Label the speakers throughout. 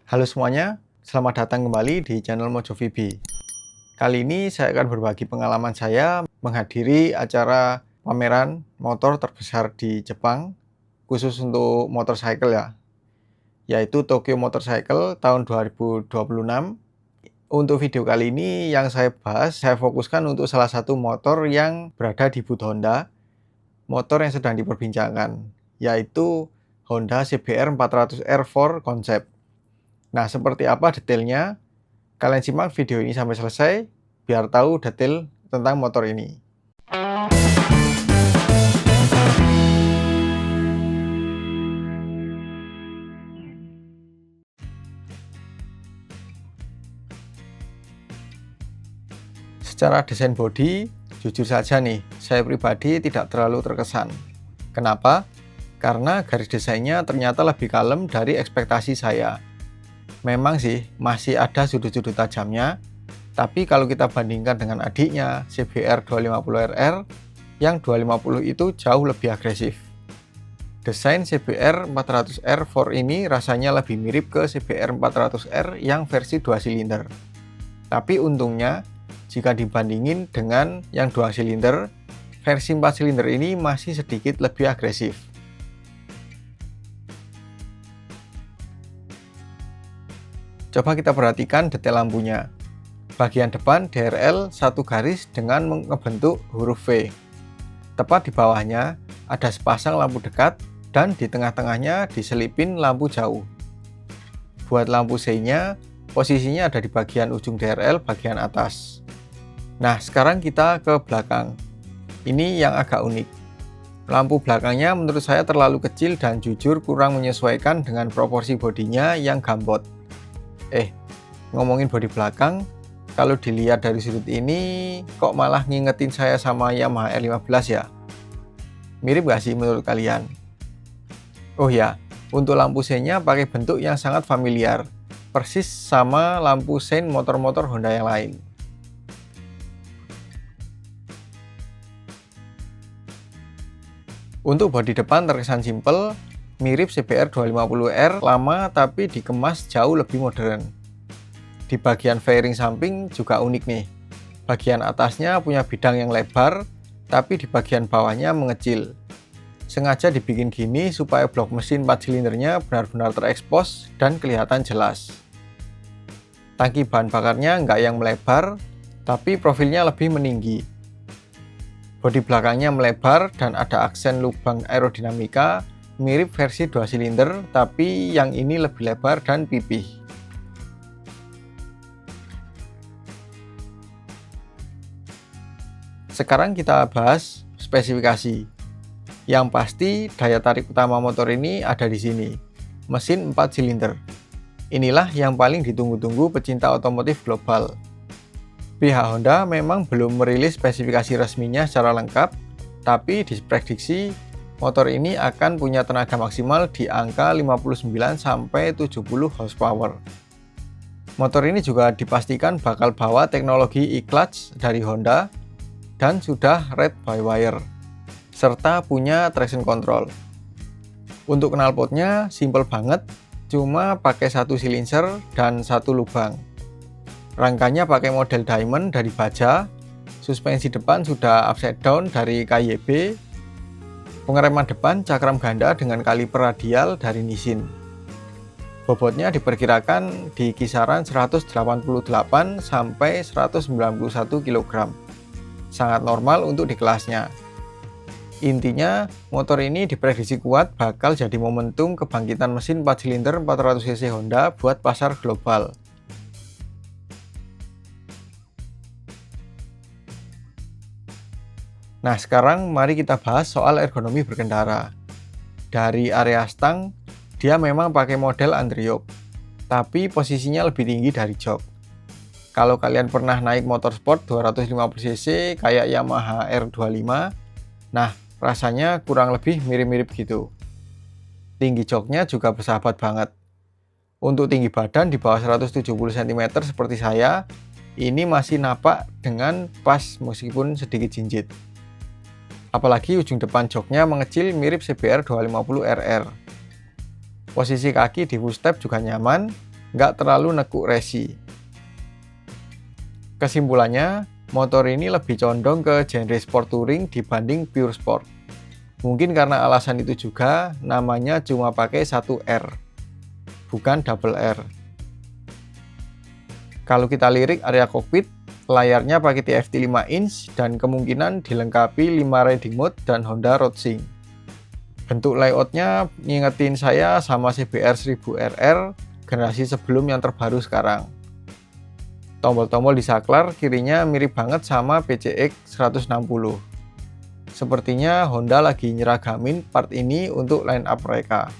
Speaker 1: Halo semuanya, selamat datang kembali di channel MojoVB. Kali ini saya akan berbagi pengalaman saya menghadiri acara pameran motor terbesar di Jepang, khusus untuk motorcycle ya, yaitu Tokyo Motorcycle tahun 2026. Untuk video kali ini yang saya bahas, saya fokuskan untuk salah satu motor yang berada di booth Honda, motor yang sedang diperbincangkan, yaitu Honda CBR 400R4 Concept. Nah, seperti apa detailnya? Kalian simak video ini sampai selesai, biar tahu detail tentang motor ini. Secara desain bodi, jujur saja nih, saya pribadi tidak terlalu terkesan. Kenapa? Karena garis desainnya ternyata lebih kalem dari ekspektasi saya. Memang sih, masih ada sudut-sudut tajamnya, tapi kalau kita bandingkan dengan adiknya, CBR 250RR, yang 250 itu jauh lebih agresif. Desain CBR 400R4 ini rasanya lebih mirip ke CBR 400R yang versi 2 silinder. Tapi untungnya, jika dibandingin dengan yang 2 silinder, versi 4 silinder ini masih sedikit lebih agresif. Coba kita perhatikan detail lampunya. Bagian depan DRL satu garis dengan membentuk huruf V. Tepat di bawahnya ada sepasang lampu dekat dan di tengah-tengahnya diselipin lampu jauh. Buat lampu C-nya, posisinya ada di bagian ujung DRL bagian atas. Nah, sekarang kita ke belakang. Ini yang agak unik. Lampu belakangnya menurut saya terlalu kecil dan jujur kurang menyesuaikan dengan proporsi bodinya yang gambot. Ngomongin bodi belakang, kalau dilihat dari sudut ini, kok malah ngingetin saya sama Yamaha R15 ya? Mirip gak sih menurut kalian? Oh ya, untuk lampu sein-nya pakai bentuk yang sangat familiar, persis sama lampu sein motor-motor Honda yang lain. Untuk bodi depan terkesan simpel, mirip CBR 250R lama tapi dikemas jauh lebih modern. Di bagian fairing samping juga unik nih. Bagian atasnya punya bidang yang lebar, tapi di bagian bawahnya mengecil. Sengaja dibikin gini supaya blok mesin 4 silindernya benar-benar terekspos dan kelihatan jelas. Tangki bahan bakarnya nggak yang melebar, tapi profilnya lebih meninggi. Bodi belakangnya melebar dan ada aksen lubang aerodinamika, mirip versi 2 silinder, tapi yang ini lebih lebar dan pipih. Sekarang kita bahas spesifikasi. Yang pasti daya tarik utama motor ini ada di sini, mesin 4 silinder. Inilah yang paling ditunggu-tunggu pecinta otomotif global. Pihak Honda memang belum merilis spesifikasi resminya secara lengkap, tapi diprediksi motor ini akan punya tenaga maksimal di angka 59-70 horsepower. Motor ini juga dipastikan bakal bawa teknologi e-clutch dari Honda dan sudah red by wire, serta punya traction control. Untuk knalpotnya simple banget, cuma pakai satu silinser dan satu lubang. Rangkanya pakai model diamond dari baja, suspensi depan sudah upside down dari KYB, pengereman depan cakram ganda dengan kaliper radial dari Nissin. Bobotnya diperkirakan di kisaran 188 sampai 191 kg. Sangat normal untuk di kelasnya. Intinya, motor ini diprediksi kuat bakal jadi momentum kebangkitan mesin 4 silinder 400cc Honda buat pasar global. Nah, sekarang mari kita bahas soal ergonomi berkendara. Dari area stang, dia memang pakai model underyoke, tapi posisinya lebih tinggi dari jok. Kalau kalian pernah naik motor sport 250cc kayak Yamaha R25, nah rasanya kurang lebih mirip-mirip gitu. Tinggi joknya juga bersahabat banget. Untuk tinggi badan di bawah 170 cm seperti saya, ini masih napak dengan pas meskipun sedikit jinjit. Apalagi ujung depan joknya mengecil mirip CBR 250RR. Posisi kaki di footstep juga nyaman, nggak terlalu nekuk resi. Kesimpulannya, motor ini lebih condong ke genre sport touring dibanding pure sport. Mungkin karena alasan itu juga namanya cuma pakai satu R, bukan double R. Kalau kita lirik area kokpit, layarnya pakai TFT 5 inch dan kemungkinan dilengkapi 5 riding mode dan Honda RoadSync. Bentuk layoutnya ngingetin saya sama CBR 1000RR generasi sebelum yang terbaru sekarang. Tombol-tombol di saklar kirinya mirip banget sama PCX 160. Sepertinya Honda lagi nyeragamin part ini untuk line up mereka.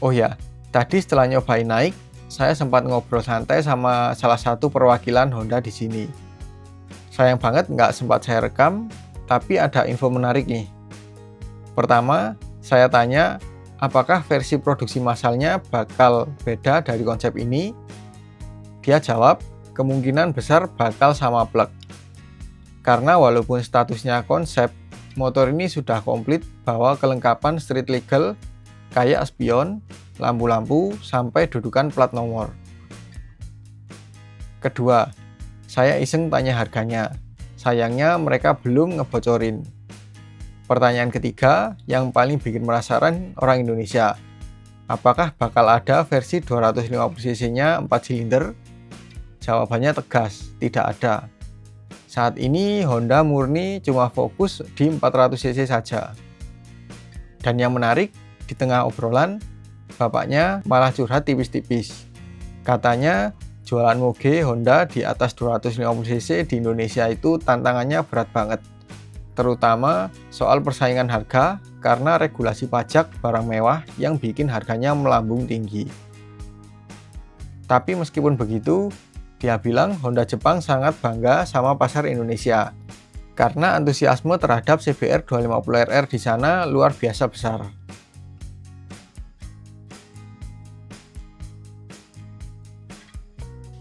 Speaker 1: Oh ya, tadi setelah nyobain naik, saya sempat ngobrol santai sama salah satu perwakilan Honda di sini. Sayang banget nggak sempat saya rekam, tapi ada info menarik nih. Pertama, saya tanya, apakah versi produksi massalnya bakal beda dari konsep ini? Dia jawab, kemungkinan besar bakal sama plug. Karena walaupun statusnya konsep, motor ini sudah komplit bawa kelengkapan street legal kayak spion, lampu-lampu, sampai dudukan plat nomor. Kedua, saya iseng tanya harganya. Sayangnya mereka belum ngebocorin. Pertanyaan ketiga, yang paling bikin penasaran orang Indonesia. Apakah bakal ada versi 250cc-nya 4 silinder? Jawabannya tegas, tidak ada. Saat ini Honda murni cuma fokus di 400cc saja. Dan yang menarik, di tengah obrolan, bapaknya malah curhat tipis-tipis. Katanya, jualan moge Honda di atas 250cc di Indonesia itu tantangannya berat banget. Terutama soal persaingan harga karena regulasi pajak barang mewah yang bikin harganya melambung tinggi. Tapi meskipun begitu, dia bilang Honda Jepang sangat bangga sama pasar Indonesia. Karena antusiasme terhadap CBR 250RR di sana luar biasa besar.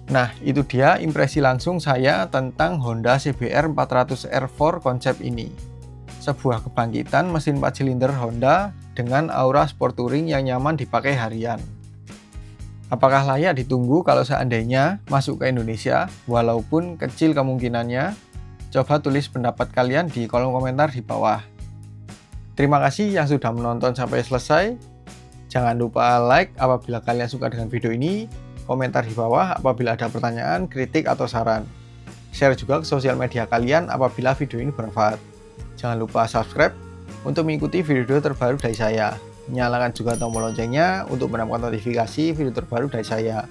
Speaker 1: Nah, itu dia impresi langsung saya tentang Honda CBR 400R4 konsep ini. Sebuah kebangkitan mesin 4 silinder Honda dengan aura sport touring yang nyaman dipakai harian. Apakah layak ditunggu kalau seandainya masuk ke Indonesia, walaupun kecil kemungkinannya? Coba tulis pendapat kalian di kolom komentar di bawah. Terima kasih yang sudah menonton sampai selesai. Jangan lupa like apabila kalian suka dengan video ini, komentar di bawah apabila ada pertanyaan, kritik, atau saran. Share juga ke sosial media kalian apabila video ini bermanfaat. Jangan lupa subscribe untuk mengikuti video terbaru dari saya. Nyalakan juga tombol loncengnya untuk mendapatkan notifikasi video terbaru dari saya.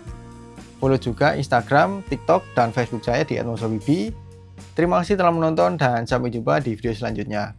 Speaker 1: Follow juga Instagram, TikTok, dan Facebook saya di @mosobibi. Terima kasih telah menonton dan sampai jumpa di video selanjutnya.